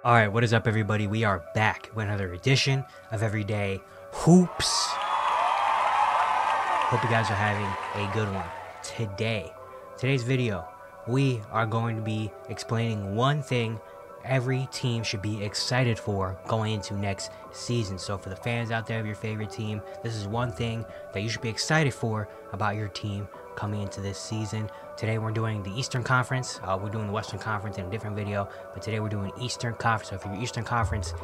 Alright, what is up everybody? We are back with another edition of Everyday Hoops. Hope you guys are having a good one. Today's video, we are going to be explaining one thing every team should be excited for going into next season. So for the fans out there of your favorite team, this is one thing that you should be excited for about your team coming into this season. Today we're doing the Eastern Conference. We're doing the Western Conference in a different video, but today we're doing Eastern Conference. So if you're an Eastern Conference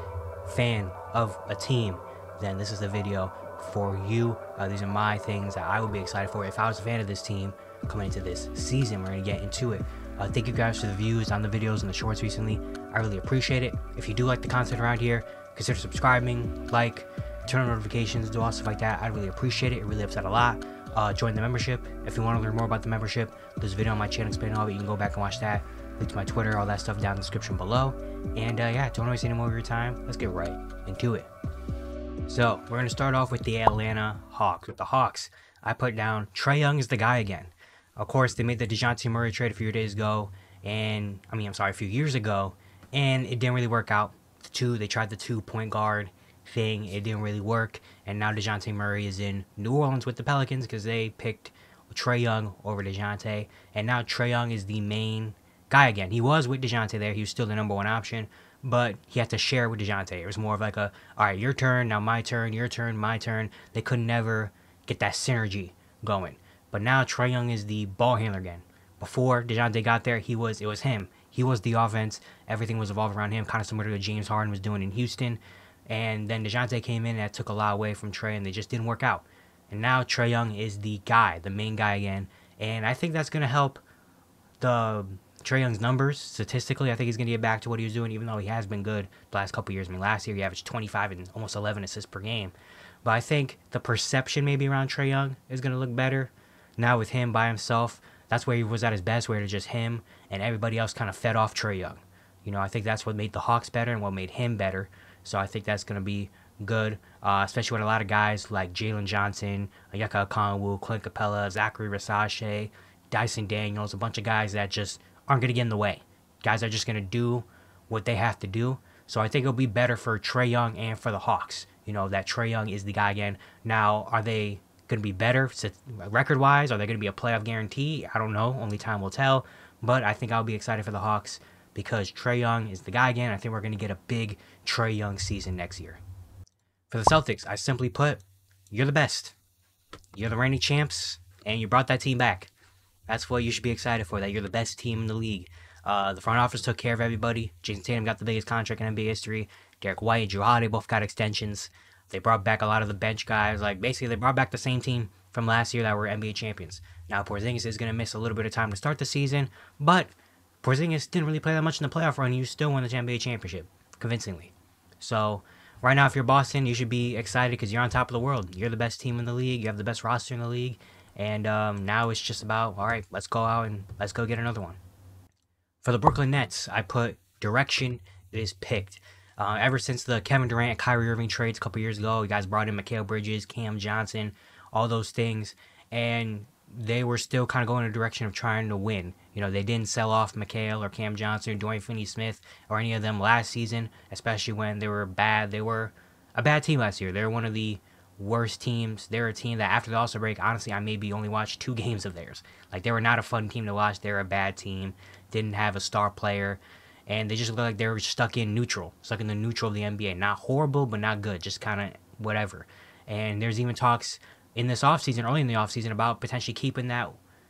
fan of a team, then this is the video for you. These are my things that I would be excited for if I was a fan of this team coming into this season. We're going to get into it. Thank you guys for the views on the videos and the shorts recently. I really appreciate it. If you do like the content around here, consider subscribing, turn on notifications, do all stuff like that. I really appreciate it. It really helps out a lot. Join the membership. If you want to learn more about the membership, there's a video on my channel explaining all of it. You can go back and watch that. Link to my Twitter, all that stuff down in the description below. And yeah, don't waste any more of your time. Let's get right into it. So we're going to start off with the Atlanta Hawks. With the Hawks, I put down Trae Young is the guy again. Of course, they made the DeJounte Murray trade a few years ago, and a few years ago, and it didn't really work out. They tried the 2-point guard thing, it didn't really work, and now DeJounte Murray is in New Orleans with the Pelicans because they picked Trae Young over DeJounte, and now Trae Young is the main guy again. He was with DeJounte there, he was still the #1 option, but he had to share with DeJounte. It was more of like a, all right, your turn, now my turn, your turn, my turn. They could never get that synergy going. But now Trae Young is the ball handler again. Before DeJounte got there, it was him. He was the offense. Everything was evolved around him, kind of similar to what James Harden was doing in Houston. And then DeJounte came in and that took a lot away from Trae, and they just didn't work out. And now Trae Young is the guy, the main guy again. And I think that's going to help the Trae Young's numbers statistically. I think he's going to get back to what he was doing, even though he has been good the last couple years. Last year he averaged 25 and almost 11 assists per game. But I think the perception maybe around Trae Young is going to look better. Now with him by himself, that's where he was at his best, where it was just him and everybody else kind of fed off Trae Young. You know, I think that's what made the Hawks better and what made him better. So I think that's going to be good, especially with a lot of guys like Jalen Johnson, Onyeka Okongwu, Clint Capella, Zachary Rasache, Dyson Daniels, a bunch of guys that just aren't going to get in the way. Guys are just going to do what they have to do. So I think it'll be better for Trae Young and for the Hawks. You know, that Trae Young is the guy again. Now, are they going to be better record-wise? Are they going to be a playoff guarantee? I don't know. Only time will tell. But I think I'll be excited for the Hawks because Trae Young is the guy again. I think we're going to get a big Trae Young season next year. For the Celtics, I simply put, you're the best. You're the reigning champs, and you brought that team back. That's what you should be excited for, that you're the best team in the league. The front office took care of everybody. Jason Tatum got the biggest contract in NBA history. Derek White and Jrue Holiday both got extensions. They brought back a lot of the bench guys. Basically, they brought back the same team from last year that were NBA champions. Now, Porzingis is going to miss a little bit of time to start the season, but Porzingis didn't really play that much in the playoff run. You still won the NBA championship, convincingly. So, right now, if you're Boston, you should be excited because you're on top of the world. You're the best team in the league. You have the best roster in the league. And now it's just about, all right, let's go out and let's go get another one. For the Brooklyn Nets, I put direction is picked. Ever since the Kevin Durant, Kyrie Irving trades a couple years ago, you guys brought in Mikal Bridges, Cam Johnson, all those things, and they were still kind of going in the direction of trying to win. You know, they didn't sell off Mikal or Cam Johnson or Dorian Finney-Smith or any of them last season, especially when they were bad. They were a bad team last year. They were one of the worst teams. They're a team that after the All-Star break, honestly, I maybe only watched 2 games of theirs. They were not a fun team to watch. They were a bad team. Didn't have a star player. And they just looked like they were stuck in the neutral of the NBA. Not horrible, but not good. Just kind of whatever. And there's even talks in this offseason, early in the offseason, about potentially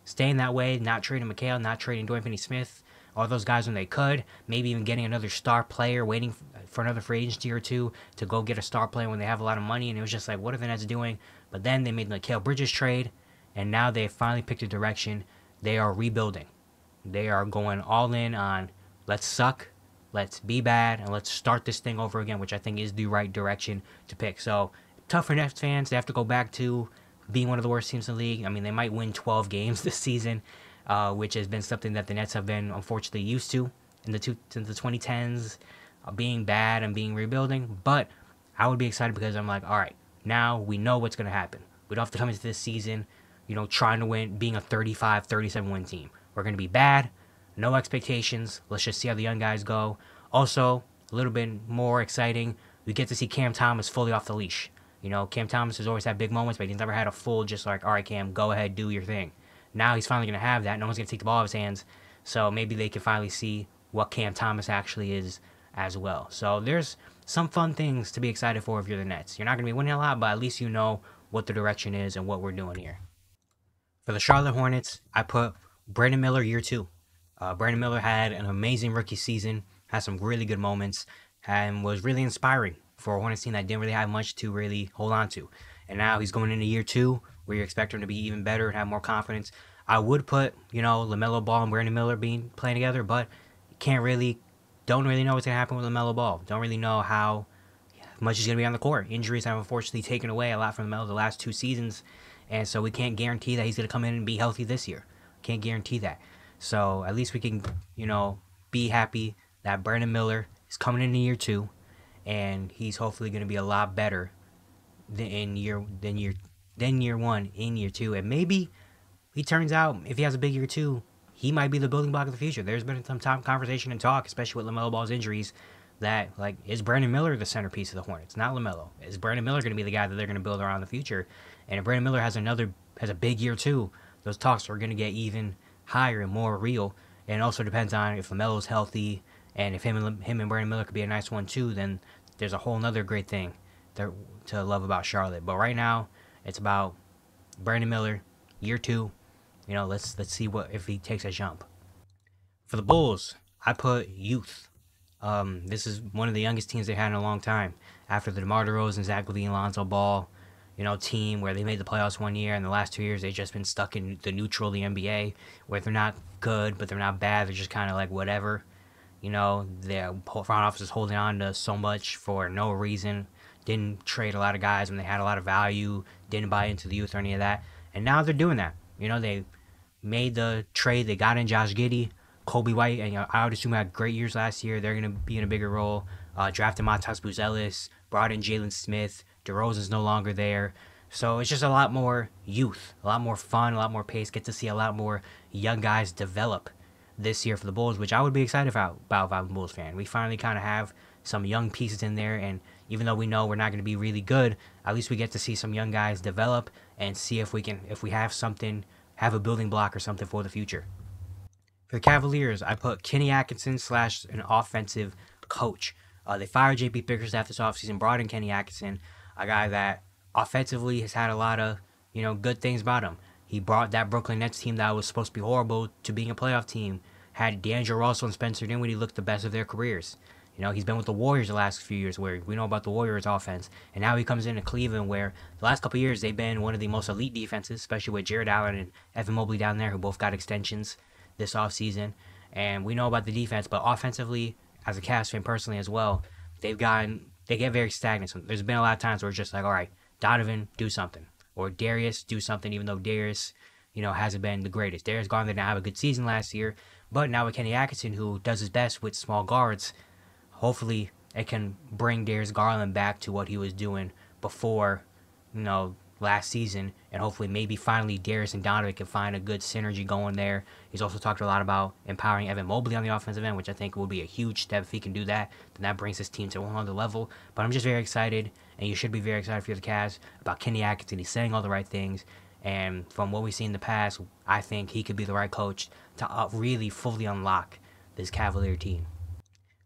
staying that way, not trading Mikal, not trading Dorian Finney-Smith, all those guys when they could. Maybe even getting another star player, waiting for another free agency or two to go get a star player when they have a lot of money. And it was just like, what are the Nets doing? But then they made the Mikal Bridges trade, and now they finally picked a direction. They are rebuilding. They are going all in on let's suck, let's be bad, and let's start this thing over again, which I think is the right direction to pick. So, tough for Nets fans. They have to go back to being one of the worst teams in the league. They might win 12 games this season, which has been something that the Nets have been, unfortunately, used to in the 2010s, being bad and being rebuilding. But I would be excited because I'm like, all right, now we know what's going to happen. We don't have to come into this season, trying to win, being a 35, 37 win team. We're going to be bad. No expectations. Let's just see how the young guys go. Also, a little bit more exciting. We get to see Cam Thomas fully off the leash. You know, Cam Thomas has always had big moments, but he's never had a full just like, all right, Cam, go ahead, do your thing. Now he's finally going to have that. No one's going to take the ball out of his hands. So maybe they can finally see what Cam Thomas actually is as well. So there's some fun things to be excited for if you're the Nets. You're not going to be winning a lot, but at least you know what the direction is and what we're doing here. For the Charlotte Hornets, I put Brandon Miller year 2. Brandon Miller had an amazing rookie season, had some really good moments, and was really inspiring for a Hornets team that didn't really have much to really hold on to. And now he's going into year 2, where you expect him to be even better and have more confidence. I would put, LaMelo Ball and Brandon Miller playing together, but don't really know what's going to happen with LaMelo Ball. Don't really know how much he's going to be on the court. Injuries have unfortunately taken away a lot from LaMelo the last 2 seasons, and so we can't guarantee that he's going to come in and be healthy this year. Can't guarantee that. So at least we can, be happy that Brandon Miller is coming into year 2, and he's hopefully going to be a lot better than year 1 in year 2, and maybe he turns out, if he has a big year 2, he might be the building block of the future. There's been some conversation and talk, especially with LaMelo Ball's injuries, that, is Brandon Miller the centerpiece of the Hornets, not LaMelo? Is Brandon Miller going to be the guy that they're going to build around in the future? And if Brandon Miller has a big year 2, those talks are going to get even higher and more real. And it also depends on if LaMelo's healthy, and if him and Brandon Miller could be a nice one too, then there's a whole nother great thing to love about Charlotte. But right now, it's about Brandon Miller, year 2. Let's see if he takes a jump. For the Bulls, I put youth. This is one of the youngest teams they've had in a long time. After the DeMar DeRozan, Zach LaVine, Lonzo Ball, team where they made the playoffs one year, and the last 2 years they've just been stuck in the neutral, the NBA, where they're not good, but they're not bad. They're just kind of like whatever. Their front office is holding on to so much for no reason. Didn't trade a lot of guys when they had a lot of value. Didn't buy into the youth or any of that. And now they're doing that. They made the trade. They got in Josh Giddey, Kobe White, and I would assume had great years last year. They're going to be in a bigger role. Drafted Montas Buzelis, brought in Jalen Smith. DeRozan's no longer there. So it's just a lot more youth, a lot more fun, a lot more pace. Get to see a lot more young guys develop this year for the Bulls, which I would be excited about if I'm a Bulls fan. We finally kind of have some young pieces in there, and even though we know we're not going to be really good, at least we get to see some young guys develop and see if we have a building block or something for the future. For the Cavaliers, I put Kenny Atkinson / an offensive coach. They fired J.P. Bickerstaff this offseason, brought in Kenny Atkinson, a guy that offensively has had a lot of, good things about him. He brought that Brooklyn Nets team that was supposed to be horrible to being a playoff team. Had D'Angelo Russell and Spencer Dinwiddie look the best of their careers. He's been with the Warriors the last few years, where we know about the Warriors offense. And now he comes into Cleveland, where the last couple of years they've been one of the most elite defenses, especially with Jared Allen and Evan Mobley down there, who both got extensions this offseason. And we know about the defense, but offensively, as a Cavs fan personally as well, they get very stagnant. So there's been a lot of times where it's just like, all right, Donovan, do something. Or Darius, do something, even though Darius, hasn't been the greatest. Darius Garland did not have a good season last year. But now with Kenny Atkinson, who does his best with small guards, hopefully it can bring Darius Garland back to what he was doing before, last season. And hopefully maybe finally Darius and Donovan can find a good synergy going there. He's also talked a lot about empowering Evan Mobley on the offensive end, which I think will be a huge step if he can do that. Then that brings his team to a whole other level. But I'm just very excited, and you should be very excited for the Cavs about Kenny Atkinson. He's saying all the right things. And from what we've seen in the past, I think he could be the right coach to really fully unlock this Cavalier team.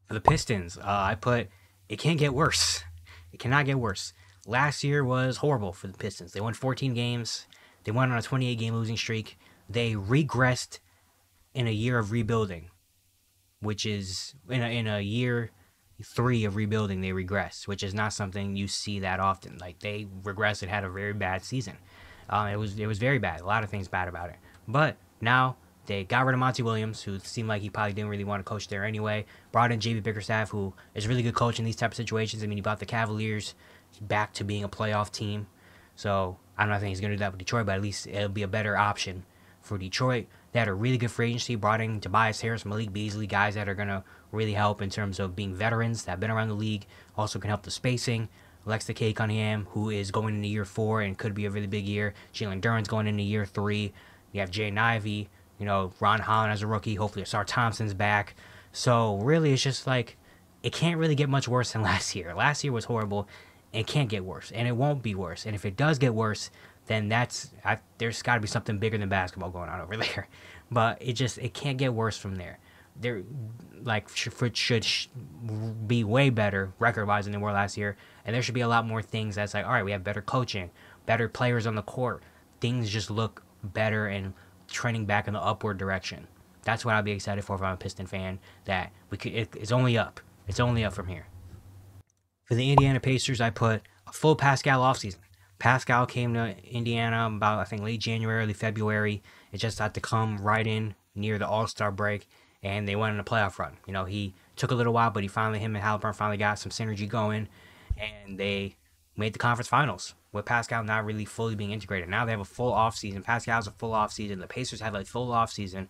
For the Pistons, I put, it can't get worse. It cannot get worse. Last year was horrible for the Pistons. They won 14 games. They went on a 28-game losing streak. They regressed in a year of rebuilding, which is, in a year 3 of rebuilding, they regressed, which is not something you see that often. They regressed and had a very bad season. It was very bad. A lot of things bad about it. But now they got rid of Monty Williams, who seemed like he probably didn't really want to coach there anyway. Brought in J.B. Bickerstaff, who is a really good coach in these type of situations. I mean, he brought the Cavaliers back to being a playoff team. So I don't think he's going to do that with Detroit, but at least it'll be a better option for Detroit. They had a really good free agency, brought in Tobias Harris, Malik Beasley, guys that are going to really help in terms of being veterans that have been around the league, also can help the spacing. Alexis K. Cunningham, who is going into year 4 and could be a really big year. Jalen Duren's going into year 3. You have Jay Ivey, Ron Holland as a rookie. Hopefully Asar Thompson's back. So really it's just it can't really get much worse than last year. Last year was horrible. It can't get worse, and it won't be worse. And if it does get worse, then there's got to be something bigger than basketball going on over there. But it can't get worse from there. They're like should be way better record wise than they were last year, and there should be a lot more things that's like, all right, we have better coaching, better players on the court. Things just look better and trending back in the upward direction. That's what I'd be excited for if I'm a Piston fan. That it's only up. It's only up from here. For the Indiana Pacers, I put a full Pascal offseason. Pascal came to Indiana about, I think, late January, early February. It just had to come right in near the All-Star break, and they went on a playoff run. You know, he took a little while, but him and Halliburton finally got some synergy going, and they made the conference finals with Pascal not really fully being integrated. Now they have a full offseason. Pascal has a full offseason. The Pacers have a full offseason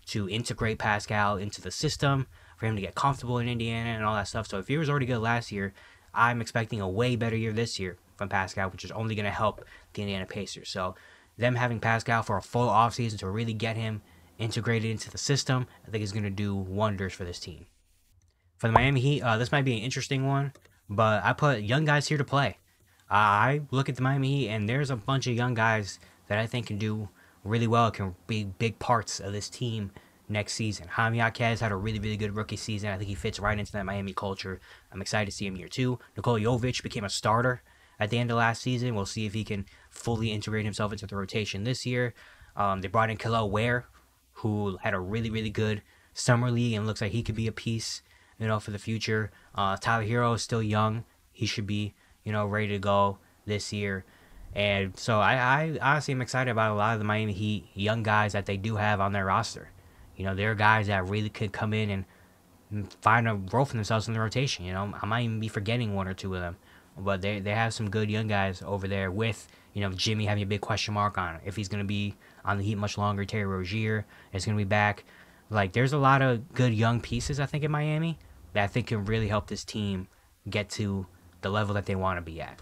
to integrate Pascal into the system, for him to get comfortable in Indiana and all that stuff. So if he was already good last year, I'm expecting a way better year this year from Pascal, which is only going to help the Indiana Pacers. So them having Pascal for a full offseason to really get him integrated into the system, I think is going to do wonders for this team. For the Miami Heat, this might be an interesting one, but I put young guys here to play. I look at the Miami Heat, and there's a bunch of young guys that I think can do really well, can be big parts of this team next season. Jaime Jaquez had a really, really good rookie season. I think he fits right into that Miami culture. I'm excited to see him year two. Nikola Jovic became a starter at the end of last season. We'll see if he can fully integrate himself into the rotation this year. They brought in Kel'el Ware, who had a really, really good summer league and looks like he could be a piece, for the future. Tyler Hero is still young. He should be, ready to go this year. And so I honestly am excited about a lot of the Miami Heat young guys that they do have on their roster. They're guys that really could come in and find a role for themselves in the rotation. I might even be forgetting one or two of them. But they have some good young guys over there with, Jimmy having a big question mark on if he's going to be on the Heat much longer. Terry Rozier is going to be back. Like, there's a lot of good young pieces, I think, in Miami that I think can really help this team get to the level that they want to be at.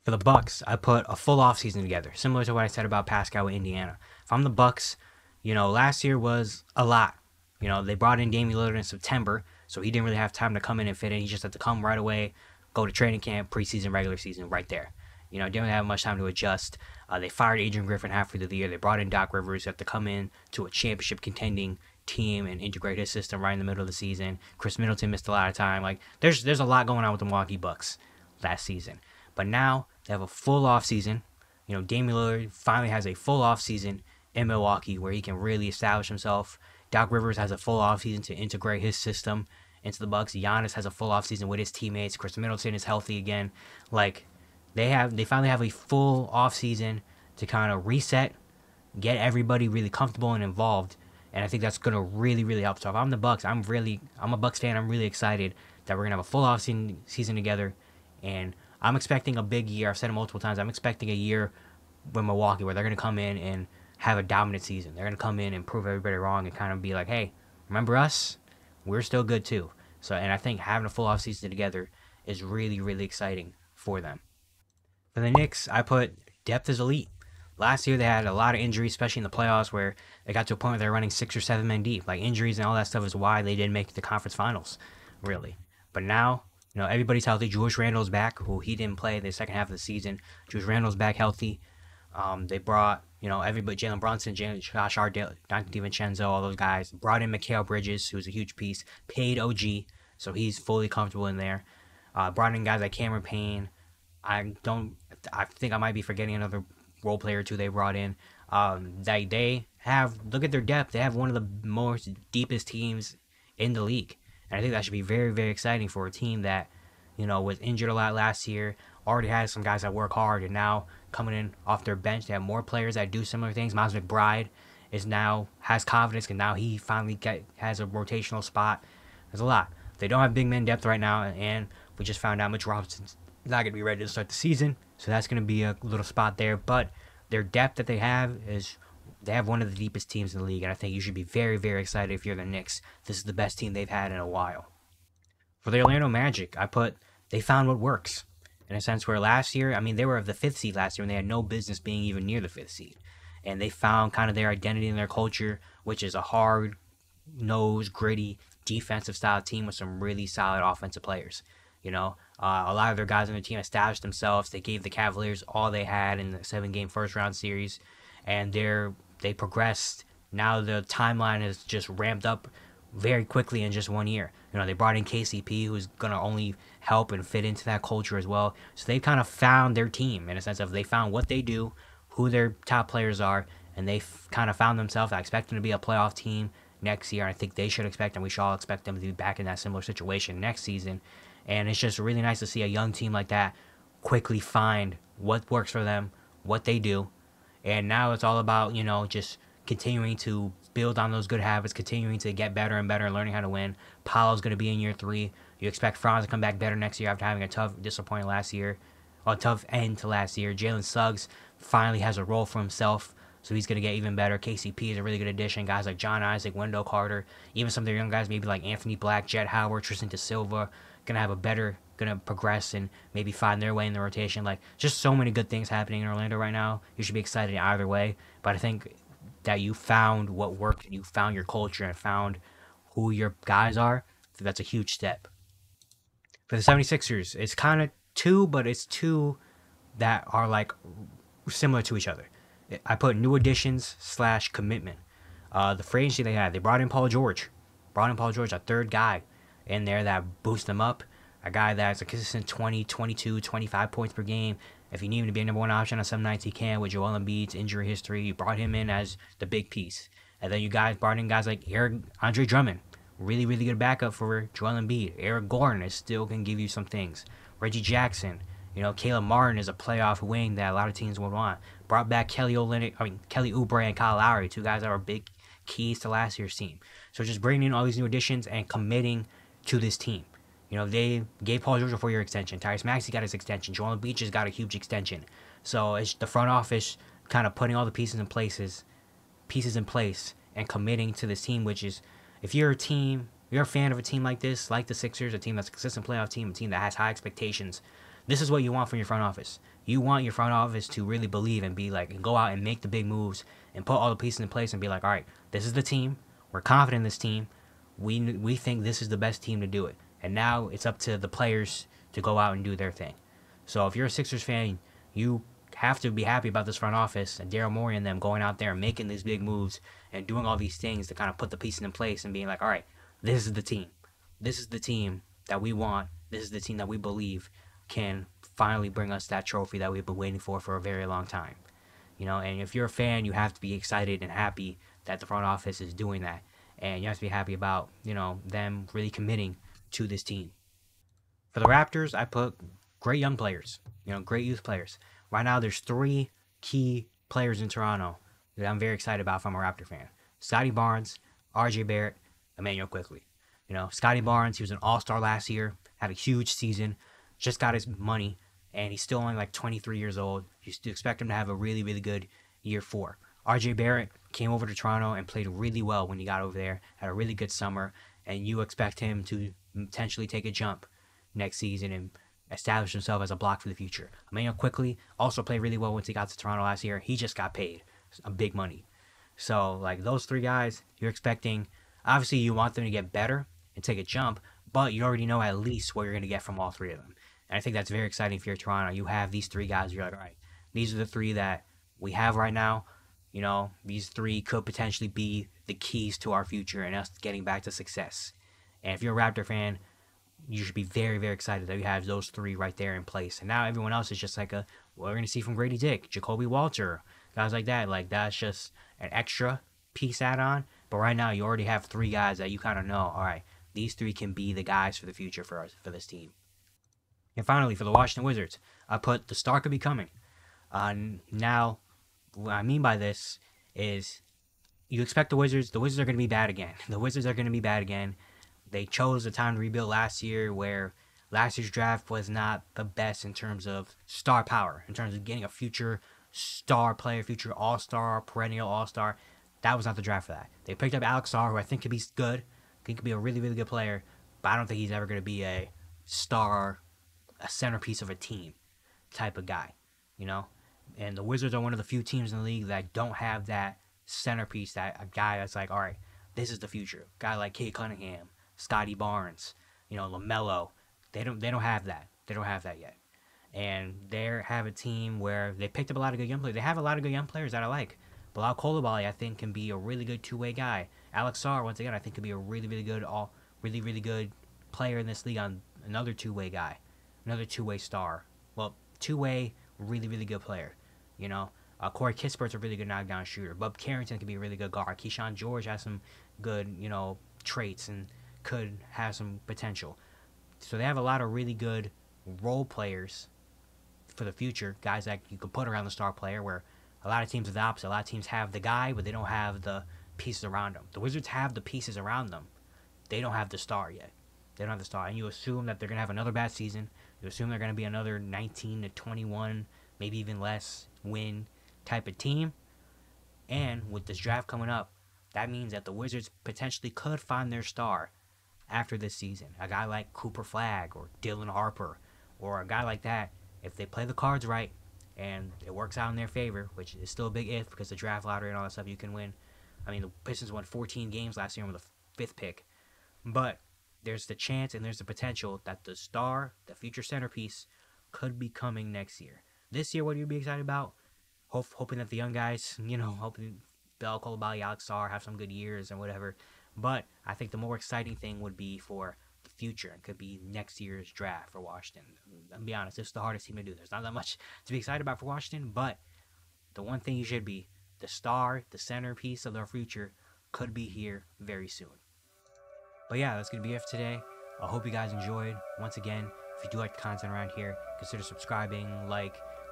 For the Bucks, I put a full offseason together, similar to what I said about Pascal with Indiana. If I'm the Bucks, last year was a lot. They brought in Damian Lillard in September, so he didn't really have time to come in and fit in. He just had to come right away, go to training camp, preseason, regular season, right there. Didn't really have much time to adjust. They fired Adrian Griffin halfway through the year. They brought in Doc Rivers, who had to come in to a championship contending team and integrate his system right in the middle of the season. Chris Middleton missed a lot of time. Like, there's a lot going on with the Milwaukee Bucks last season. But now they have a full offseason. Damian Lillard finally has a full offseason in Milwaukee where he can really establish himself. Doc Rivers has a full offseason to integrate his system into the Bucks. Giannis has a full offseason with his teammates. Chris Middleton is healthy again. Like, they finally have a full offseason to kind of reset, get everybody really comfortable and involved. And I think that's going to really, really help. So if I'm the Bucks, I'm a Bucks fan. I'm really excited that we're going to have a full offseason together. And I'm expecting a big year. I've said it multiple times. I'm expecting a year with Milwaukee where they're going to come in and have a dominant season. They're going to come in and prove everybody wrong and kind of be like, hey, remember us? We're still good too. So, and I think having a full offseason together is really, really exciting for them. For the Knicks, I put depth is elite. Last year, they had a lot of injuries, especially in the playoffs, where they got to a point where they're running 6 or 7 men deep. Like, injuries and all that stuff is why they didn't make the conference finals, really. But now, everybody's healthy. Julius Randle's back, who he didn't play the second half of the season. Julius Randle's back healthy. They brought, everybody, Jalen Brunson, Josh Hart, Dante DiVincenzo, all those guys. Brought in Mikal Bridges, who's a huge piece. Paid OG, so he's fully comfortable in there. Brought in guys like Cameron Payne. I think I might be forgetting another role player or two they brought in. They have, look at their depth. They have one of the most deepest teams in the league. And I think that should be very, very exciting for a team that, was injured a lot last year, already has some guys that work hard, and now coming in off their bench, they have more players that do similar things. Miles McBride has confidence, and now he finally has a rotational spot. There's a lot. They don't have big men depth right now, and we just found out Mitch Robinson's not going to be ready to start the season, so that's going to be a little spot there. But their depth that they have they have one of the deepest teams in the league, and I think you should be very, very excited if you're the Knicks. This is the best team they've had in a while. For the Orlando Magic, I put they found what works, in a sense where last year, they were of the 5th seed last year, and they had no business being even near the 5th seed. And they found kind of their identity and their culture, which is a hard-nosed, gritty defensive style team with some really solid offensive players. You know, a lot of their guys on the team established themselves. They gave the Cavaliers all they had in the 7-game first round series, and they progressed. Now the timeline has just ramped up very quickly in just 1 year. You know, they brought in KCP, who's gonna only help and fit into that culture as well. So they kind of found their team in a sense of they found what they do, who their top players are, and they kind of found themselves. I expect them to be a playoff team next year. I think they should expect, and we should all expect them to be back in that similar situation next season. And it's just really nice to see a young team like that quickly find what works for them, what they do. And now it's all about, you know, just continuing to build on those good habits, continuing to get better and better, learning how to win. Paolo's going to be in year 3. You expect Franz to come back better next year after having a tough, disappointing last year, or a tough end to last year. Jalen Suggs finally has a role for himself, so he's going to get even better. KCP is a really good addition. Guys like John Isaac, Wendell Carter, even some of their young guys, maybe like Anthony Black, Jet Howard, Tristan Da Silva, going to progress and maybe find their way in the rotation. Like, just so many good things happening in Orlando right now. You should be excited either way. But I think that you found what worked, you found your culture, and found who your guys are. So that's a huge step. For the 76ers, it's kind of two, but it's two that are like similar to each other. I put new additions / commitment. The free agency they had, they brought in Paul George. A third guy in there that boosts them up. A guy that's a consistent 20, 22, 25 points per game. If you need him to be a number one option on some nights, he can. With Joel Embiid's injury history, you brought him in as the big piece. And then you guys brought in guys like Andre Drummond. Really, really good backup for Joel Embiid. Eric Gordon is still can give you some things. Reggie Jackson. You know, Caleb Martin is a playoff wing that a lot of teams would want. Brought back Kelly Oubre and Kyle Lowry, two guys that were big keys to last year's team. So just bringing in all these new additions and committing to this team. You know, they gave Paul George a 4-year extension. Tyrese Maxey got his extension. Joel Embiid just got a huge extension. So it's the front office kind of putting all the pieces in place and committing to this team, which is, if you're a fan of a team like this, like the Sixers, a team that's a consistent playoff team, a team that has high expectations, this is what you want from your front office. You want your front office to really believe and be like, and go out and make the big moves and put all the pieces in place and be like, all right, this is the team. We're confident in this team. We think this is the best team to do it. And now it's up to the players to go out and do their thing. So if you're a Sixers fan, you have to be happy about this front office and Daryl Morey and them going out there and making these big moves and doing all these things to kind of put the pieces in place and being like, all right, this is the team. This is the team that we want. This is the team that we believe can finally bring us that trophy that we've been waiting for a very long time. You know, and if you're a fan, you have to be excited and happy that the front office is doing that. And you have to be happy about, you know, them really committing to this team. For the Raptors, I put great young players, you know, great youth players. Right now, there's 3 key players in Toronto that I'm very excited about from a Raptor fan. Scotty Barnes, RJ Barrett, Emmanuel Quickley. You know, Scotty Barnes, he was an all-star last year, had a huge season, just got his money, and he's still only like 23 years old. You still expect him to have a really, really good year 4. RJ Barrett came over to Toronto and played really well when he got over there, had a really good summer, and you expect him to potentially take a jump next season and establish himself as a block for the future. Emmanuel Quickley also played really well once he got to Toronto last year. He just got paid a big money. So, like, those 3 guys, you're expecting, obviously you want them to get better and take a jump, but you already know at least what you're going to get from all 3 of them. And I think that's very exciting if you're Toronto. You have these 3 guys, you're like, all right, these are the 3 that we have right now. You know, these 3 could potentially be the keys to our future and us getting back to success. And if you're a Raptor fan, you should be very, very excited that you have those 3 right there in place. And now everyone else is just like what we're going to see from Grady Dick, Jacoby Walter, guys like that. Like, that's just an extra piece add-on. But right now, you already have 3 guys that you kind of know, all right, these 3 can be the guys for the future for us, for this team. And finally, for the Washington Wizards, I put the star could be coming. Now, what I mean by this is you expect the Wizards are going to be bad again. They chose a time to rebuild last year where last year's draft was not the best in terms of star power, in terms of getting a future star player, future all-star, perennial all-star. That was not the draft for that. They picked up Alex Sarr, who I think could be good. I think could be a really, really good player, but I don't think he's ever going to be a star, a centerpiece of a team type of guy, you know? And the Wizards are one of the few teams in the league that don't have that centerpiece, that a guy that's like, all right, this is the future. A guy like Cade Cunningham, Scotty Barnes, LaMelo. They don't have that. They don't have that yet. And they have a team where they picked up a lot of good young players. They have a lot of good young players that I like. Bilal Coulibaly, I think, can be a really good two-way guy. Alex Sarr, once again, I think could be a really, really good, really good player in this league. On another two-way guy, another two-way star. Well, two-way, really, really good player. Corey Kispert's a really good knockdown shooter. Bub Carrington could be a really good guard. Keyshawn George has some good, traits and could have some potential. So they have a lot of really good role players for the future, guys that you could put around the star player, where a lot of teams are the opposite. A lot of teams have the guy, but they don't have the pieces around him. The Wizards have the pieces around them. They don't have the star yet. They don't have the star. And you assume that they're going to have another bad season. You assume they're going to be another 19 to 21, maybe even less win type of team. And with this draft coming up, that means that the Wizards potentially could find their star after this season. A guy like Cooper Flagg or Dylan Harper or a guy like that. If they play the cards right and it works out in their favor, which is still a big if because the draft lottery and all that stuff you can win. I mean, the Pistons won 14 games last year with the 5th pick. But there's the chance and there's the potential that the star, the future centerpiece, could be coming next year. This year, what do you be excited about? Hoping that the young guys, hoping Bilal Coulibaly, Alex Sarr have some good years and whatever. But I think the more exciting thing would be for the future. It could be next year's draft for Washington. I'll be honest, it's the hardest team to do. There's not that much to be excited about for Washington, but the one thing you should be, the star, the centerpiece of their future, could be here very soon. But yeah, that's going to be it for today. I hope you guys enjoyed. Once again, if you do like the content around here, consider subscribing,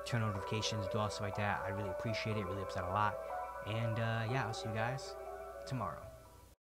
turn notifications, do all stuff like that. I really appreciate it. It really helps out a lot. And yeah, I'll see you guys tomorrow.